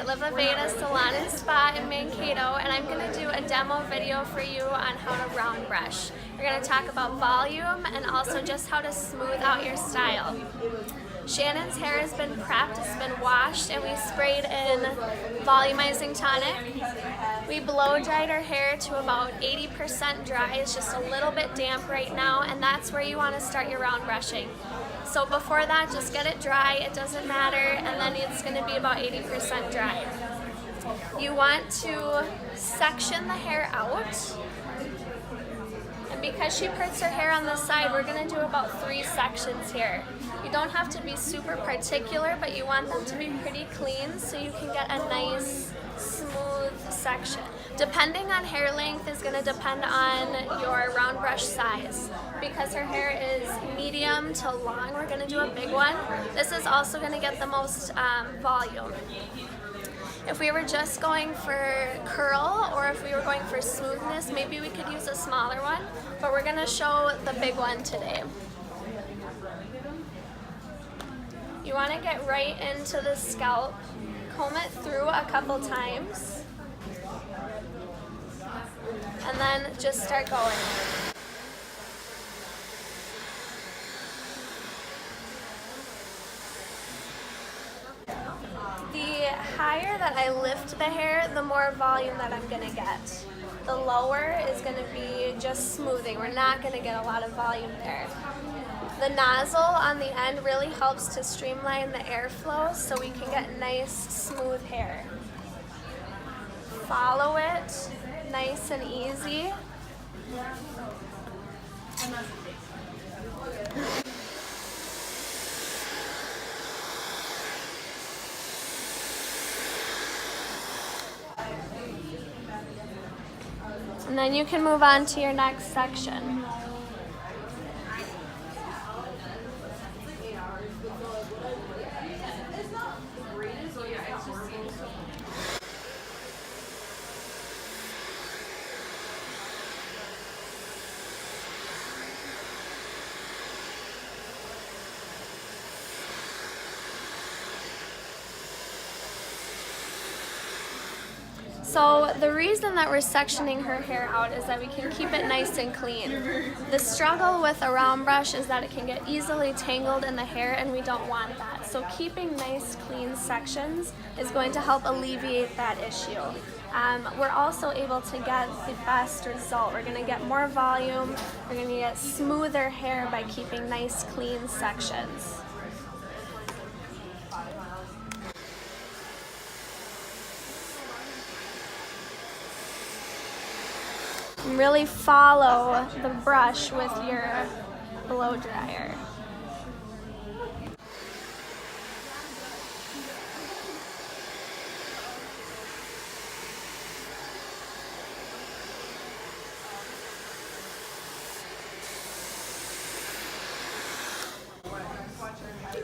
Liva Veda Salon and Spa in Mankato, and I'm going to do a demo video for you on how to round brush. We're going to talk about volume and also just how to smooth out your style. Shannon's hair has been prepped, it's been washed, and we sprayed in volumizing tonic. We blow dried her hair to about 80% dry. It's just a little bit damp right now, and that's where you want to start your round brushing. So before that, just get it dry, it doesn't matter, and then it's going to be about 80% dry. You want to section the hair out. And because she parts her hair on the side, we're going to do about 3 sections here. You don't have to be super particular, but you want them to be pretty clean so you can get a nice, smooth section. Depending on hair length is going to depend on your round brush size. Because her hair is medium to long, we're going to do a big one. This is also going to get the most volume. If we were just going for curl or if we were going for smoothness, maybe we could use a smaller one, but we're going to show the big one today. You want to get right into the scalp, comb it through a couple times, and then just start going. The higher that I lift the hair, the more volume that I'm going to get. The lower is going to be just smoothing. We're not going to get a lot of volume there. The nozzle on the end really helps to streamline the airflow so we can get nice, smooth hair. Follow it, nice and easy. And then you can move on to your next section. So the reason that we're sectioning her hair out is that we can keep it nice and clean. The struggle with a round brush is that it can get easily tangled in the hair, and we don't want that. So keeping nice clean sections is going to help alleviate that issue. We're also able to get the best result. We're going to get more volume, we're going to get smoother hair by keeping nice clean sections. Really follow the brush with your blow dryer.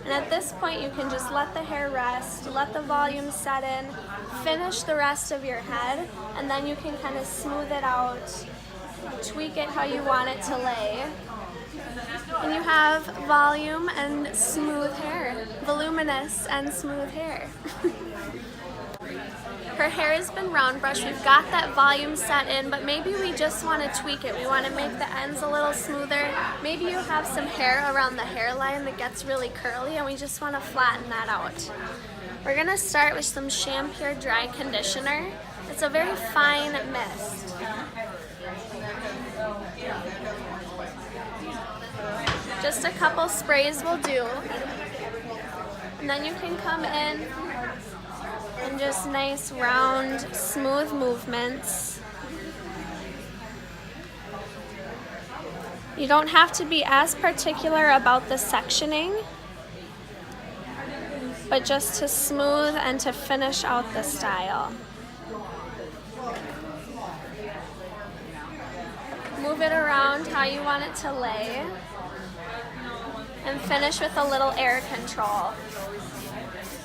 And at this point you can just let the hair rest, let the volume set in, finish the rest of your head, and then you can kind of smooth it out, tweak it how you want it to lay. And you have volume and smooth hair, voluminous and smooth hair. Her hair has been round brushed, we've got that volume set in, but maybe we just want to tweak it. We want to make the ends a little smoother. Maybe you have some hair around the hairline that gets really curly and we just want to flatten that out. We're going to start with some Shampure Dry Conditioner. It's a very fine mist. Just a couple sprays will do. And then you can come in and just nice, round, smooth movements. You don't have to be as particular about the sectioning, but just to smooth and to finish out the style. Move it around how you want it to lay, and finish with a little air control.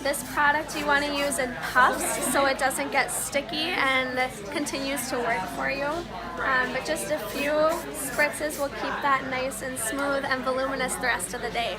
This product you want to use in puffs so it doesn't get sticky and continues to work for you. But just a few spritzes will keep that nice and smooth and voluminous the rest of the day.